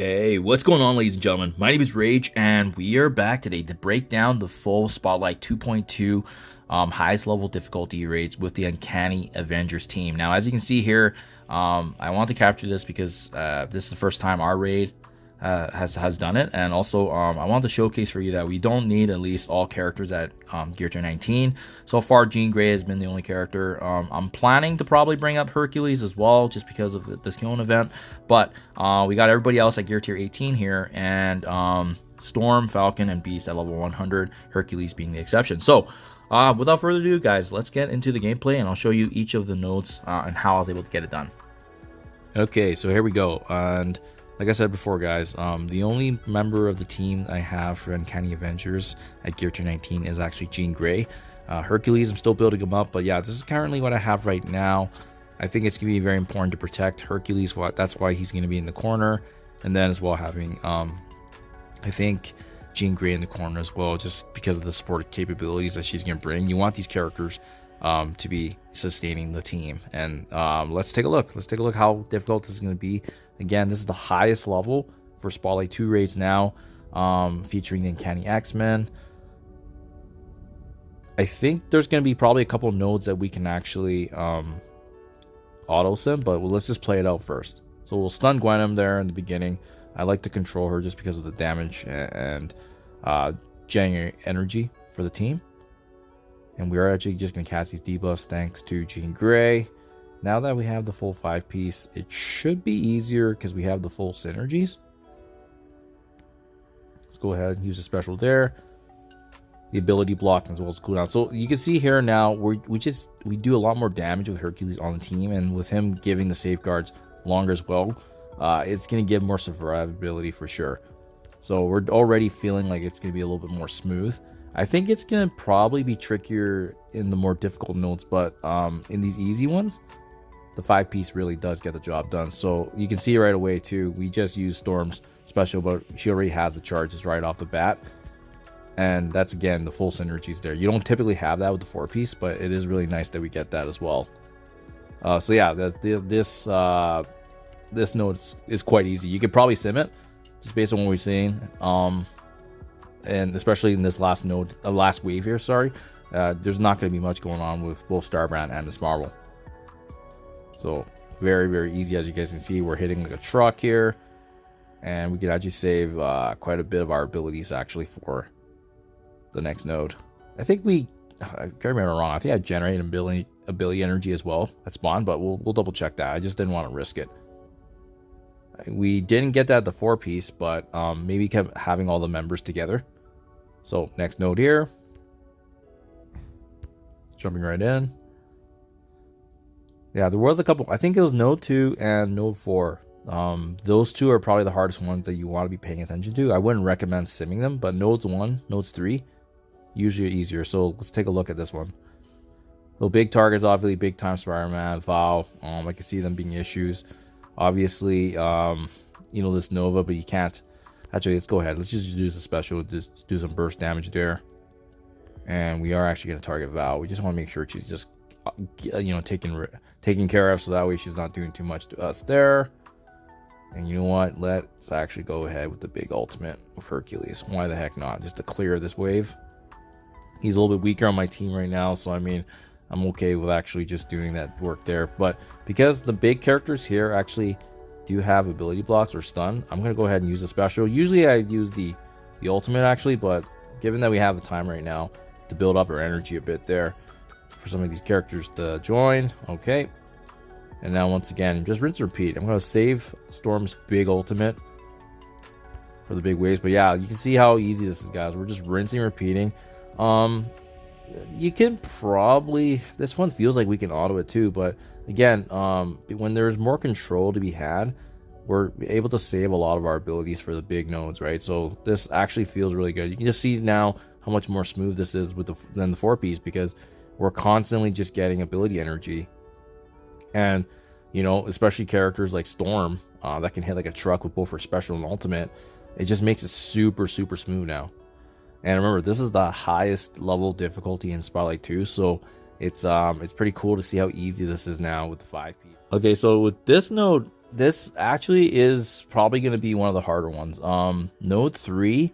Hey, what's going on, ladies and gentlemen? My name is Rayge, and we are back today to break down the full Spotlight 2.2 highest level difficulty rates with the Uncanny Avengers team. Now, as you can see here, I want to capture this because this is the first time our raid has done it, and also I want to showcase for you that we don't need at least all characters at gear tier 19. So far, Jean Grey has been the only character. I'm planning to probably bring up Hercules as well, just because of this Kiln event, but we got everybody else at gear tier 18 here, and Storm, Falcon, and Beast at level 100, Hercules being the exception. So without further ado, guys, let's get into the gameplay, and I'll show you each of the nodes and how I was able to get it done. Okay, so here we go, and like I said before, guys, the only member of the team I have for Uncanny Avengers at gear tier 19 is actually Jean Grey. Hercules, I'm still building him up, but yeah, this is currently what I have right now. I think it's going to be very important to protect Hercules. That's why he's going to be in the corner, and then as well having, I think, Jean Grey in the corner as well, just because of the support capabilities that she's going to bring. You want these characters to be sustaining the team, and let's take a look. Let's take a look how difficult this is going to be. Again, this is the highest level for Spotlight 2 raids now, featuring the Uncanny X-Men. I think there's going to be probably a couple nodes that we can actually auto sim, but let's just play it out first. So we'll stun Gwenom there in the beginning. I like to control her just because of the damage and generating energy for the team. And we are actually just going to cast these debuffs thanks to Jean Grey. Now that we have the full 5-piece, it should be easier because we have the full synergies. Let's go ahead and use a special there. The ability block as well as cooldown. So you can see here now we do a lot more damage with Hercules on the team, and with him giving the safeguards longer as well, it's going to give more survivability for sure. So we're already feeling like it's going to be a little bit more smooth. I think it's going to probably be trickier in the more difficult nodes, but in these easy ones, the 5-piece really does get the job done. So you can see right away too, we just used Storm's special, but she already has the charges right off the bat, and that's again the full synergies there. You don't typically have that with the 4-piece, but it is really nice that we get that as well. So yeah, this node is quite easy. You could probably sim it just based on what we're seeing, and especially in this last node, last wave here, sorry, there's not going to be much going on with both Starbrand and Miss Marvel. So very, very easy. As you guys can see, we're hitting like a truck here, and we can actually save quite a bit of our abilities actually for the next node. I think I can't remember wrong. I think I generated ability energy as well at spawn, but we'll double check that. I just didn't want to risk it. We didn't get that at the 4-piece, but maybe kept having all the members together. So next node here, jumping right in. Yeah, there was a couple. I think it was node 2 and node 4. Those two are probably the hardest ones that you want to be paying attention to. I wouldn't recommend simming them, but nodes 1, nodes 3 usually are easier. So let's take a look at this one. So big targets, obviously big time Spider-Man, Val. I can see them being issues. Obviously, you know, this Nova, but you can't. Actually, let's go ahead. Let's just use a special, just do some burst damage there. And we are actually going to target Val. We just want to make sure she's just, you know, taken care of, so that way she's not doing too much to us there. And you know what? Let's actually go ahead with the big ultimate of Hercules. Why the heck not? Just to clear this wave. He's a little bit weaker on my team right now, so I mean, I'm okay with actually just doing that work there. But because the big characters here actually do have ability blocks or stun, I'm going to go ahead and use a special. Usually I use the ultimate actually, but given that we have the time right now to build up our energy a bit there for some of these characters to join. Okay. And now once again, just rinse and repeat. I'm going to save Storm's big ultimate for the big waves. But yeah, you can see how easy this is, guys. We're just rinsing and repeating. You can probably, this one feels like we can auto it too, but again, when there's more control to be had, we're able to save a lot of our abilities for the big nodes, right? So this actually feels really good. You can just see now how much more smooth this is with than the 4-piece, because we're constantly just getting ability energy. And you know, especially characters like Storm that can hit like a truck with both her special and ultimate, it just makes it super smooth now. And remember, this is the highest level difficulty in Spotlight 2, so it's pretty cool to see how easy this is now with the 5-piece. Okay, so with this node, this actually is probably going to be one of the harder ones. Node 3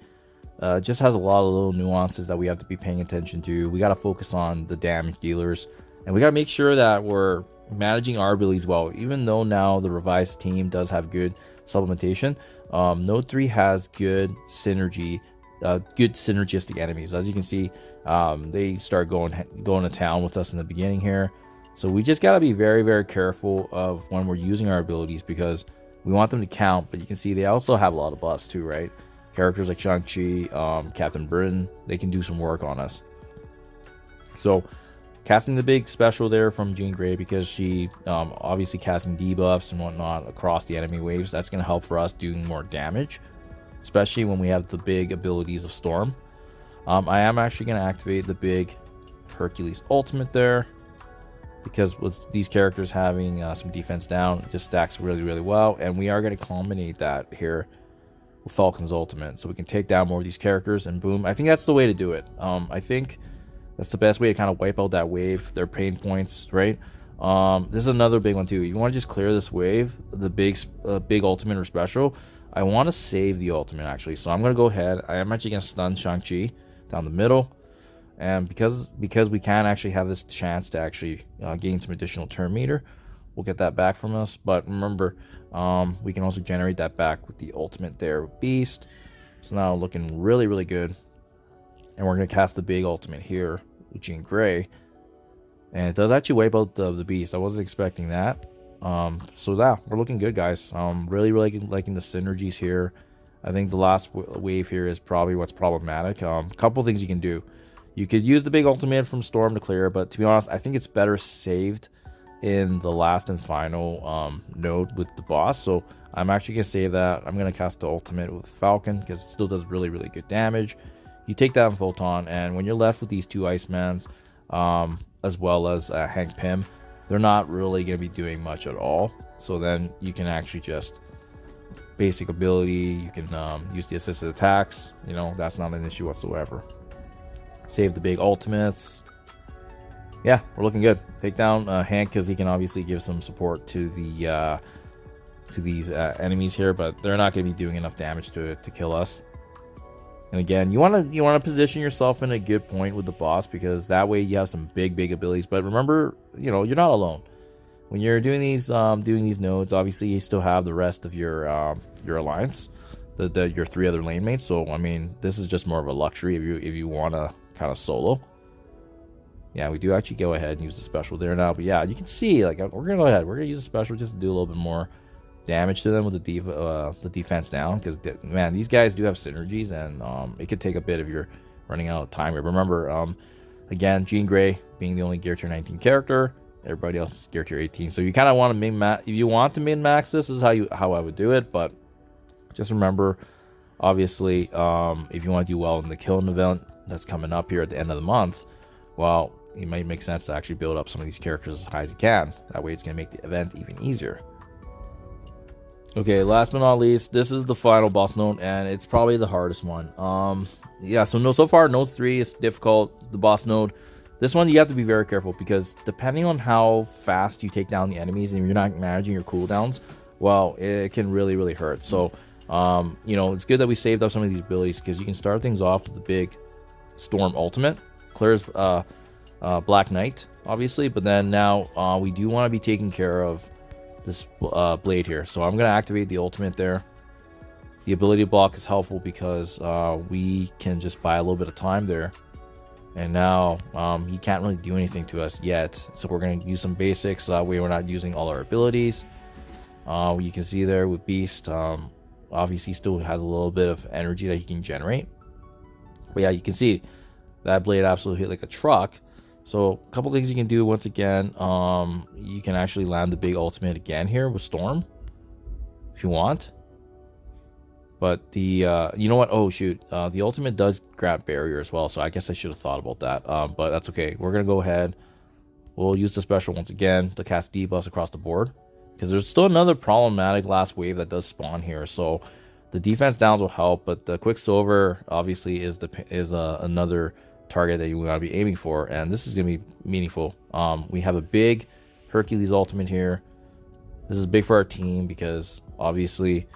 just has a lot of little nuances that we have to be paying attention to. We got to focus on the damage dealers, and we got to make sure that we're managing our abilities well. Even though now the revised team does have good supplementation, Node 3 has good synergy, good synergistic enemies. As you can see, they start going to town with us in the beginning here. So we just got to be very, very careful of when we're using our abilities, because we want them to count. But you can see they also have a lot of buffs too, right? Characters like Shang-Chi, Captain Britain, they can do some work on us. So casting the big special there from Jean Grey, because she obviously casting debuffs and whatnot across the enemy waves, that's going to help for us doing more damage, especially when we have the big abilities of Storm. I am actually going to activate the big Hercules ultimate there, because with these characters having some defense down, it just stacks really, really well. And we are going to combine that here with Falcon's ultimate, so we can take down more of these characters, and boom. I think that's the way to do it. I think that's the best way to kind of wipe out that wave, their pain points, right? This is another big one too. You want to just clear this wave, the big ultimate or special. I want to save the ultimate actually, so I'm going to go ahead. I am actually going to stun Shang-Chi down the middle. And because we can actually have this chance to actually gain some additional turn meter, we'll get that back from us. But remember, we can also generate that back with the ultimate there with Beast. So now looking really, really good. And we're going to cast the big ultimate here with Jean Grey. And it does actually wipe out the Beast. I wasn't expecting that. So yeah, we're looking good, guys. Really, really liking the synergies here. I think the last wave here is probably what's problematic. Couple things you can do. You could use the big ultimate from Storm to clear, but to be honest, I think it's better saved in the last and final node with the boss. So I'm actually going to save that. I'm going to cast the ultimate with Falcon, because it still does really, really good damage. You take that in Photon, and when you're left with these two Icemans, as well as Hank Pym, they're not really going to be doing much at all. So then you can actually just basic ability, you can use the assisted attacks. You know, that's not an issue whatsoever. Save the big ultimates. Yeah, we're looking good. Take down Hank, because he can obviously give some support to the to these enemies here, but they're not going to be doing enough damage to kill us. And again, you want to position yourself in a good point with the boss, because that way you have some big abilities. But remember, you know, you're not alone when you're doing these nodes. Obviously, you still have the rest of your alliance, your 3 other lane mates. So I mean, this is just more of a luxury if you want to kind of solo. Yeah, we do actually go ahead and use the special there now. But yeah, you can see, like, we're gonna go ahead. We're gonna use the special just to do a little bit more damage to them with the defense down, because man, these guys do have synergies, and it could take a bit if you're running out of time here. Remember, again, Jean Grey being the only gear tier 19 character, everybody else is gear tier 18. So you kind of want to min-max. If you want to min-max this is how I would do it. But just remember, obviously, if you want to do well in the killing event that's coming up here at the end of the month, well, it might make sense to actually build up some of these characters as high as you can. That way it's going to make the event even easier. Okay, last but not least, this is the final boss node, and it's probably the hardest one. Yeah, so far node 3 is difficult. The boss node, this one you have to be very careful, because depending on how fast you take down the enemies and you're not managing your cooldowns, well, it can really hurt. So you know, it's good that we saved up some of these abilities, because you can start things off with the big Storm ultimate, clears Black Knight obviously, but then now we do want to be taking care of this blade here. So I'm going to activate the ultimate there. The ability block is helpful because we can just buy a little bit of time there, and now he can't really do anything to us yet. So we're going to use some basics. We're not using all our abilities. You can see there with Beast, obviously still has a little bit of energy that he can generate. But yeah, you can see that blade absolutely hit like a truck. So a couple things you can do. Once again, you can actually land the big ultimate again here with Storm if you want. But the you know what? Oh shoot, the ultimate does grab barrier as well. So I guess I should have thought about that. But that's okay. We're gonna go ahead. We'll use the special once again to cast debuffs across the board, because there's still another problematic last wave that does spawn here. So the defense downs will help, but the Quicksilver obviously is another target that you want to be aiming for, and this is going to be meaningful. We have a big Hercules ultimate here. This is big for our team because obviously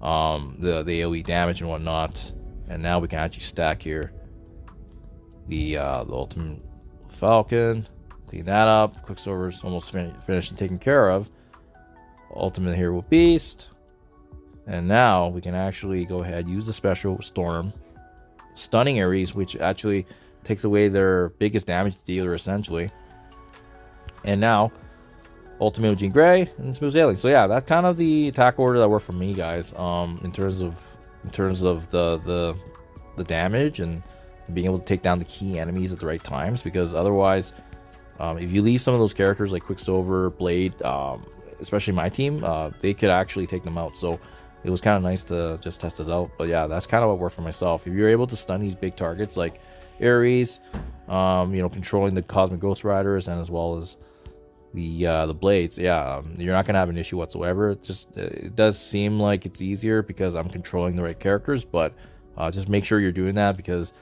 the AoE damage and whatnot. And now we can actually stack here the ultimate Falcon, clean that up. Quicksilver's almost finished and taken care of. Ultimate here with Beast. And now we can actually go ahead, use the special Storm, stunning Ares, which actually takes away their biggest damage dealer essentially. And now ultimate with Jean Grey and smooth sailing. So yeah, that's kind of the attack order that worked for me, guys. In terms of the damage and being able to take down the key enemies at the right times, because otherwise, if you leave some of those characters like Quicksilver, Blade, especially my team, they could actually take them out. So it was kind of nice to just test this out. But yeah, that's kind of what worked for myself. If you're able to stun these big targets like Ares, controlling the Cosmic Ghost Riders and as well as the blades, yeah, you're not gonna have an issue whatsoever. It does seem like it's easier because I'm controlling the right characters, but just make sure you're doing that, because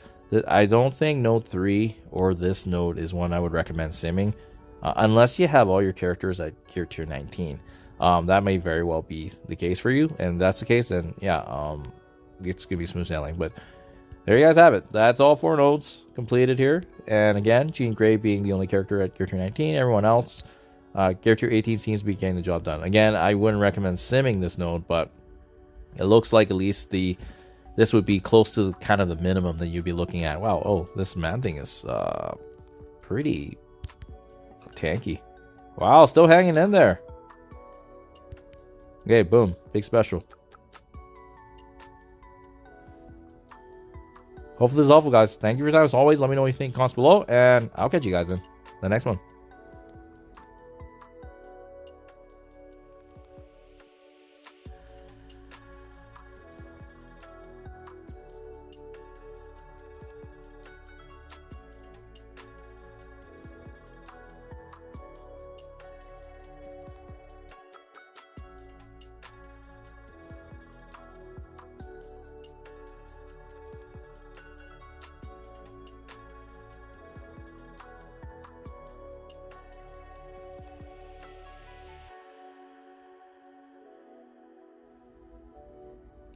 I don't think node 3 or this node is one I would recommend simming unless you have all your characters at gear tier 19. That may very well be the case for you, and if that's the case, then yeah, it's gonna be smooth sailing. But there you guys have it. That's all 4 nodes completed here. And again, Jean Grey being the only character at gear tier 19. Everyone else gear tier 18 seems to be getting the job done. Again, I wouldn't recommend simming this node, but it looks like at least this would be close to kind of the minimum that you'd be looking at. Wow, oh, this man thing is pretty tanky. Wow, still hanging in there. Okay, boom, big special. Hopefully this is helpful, guys. Thank you for your time as always. Let me know what you think in comments below, and I'll catch you guys in the next one.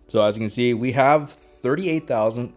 So as you can see, we have 38,800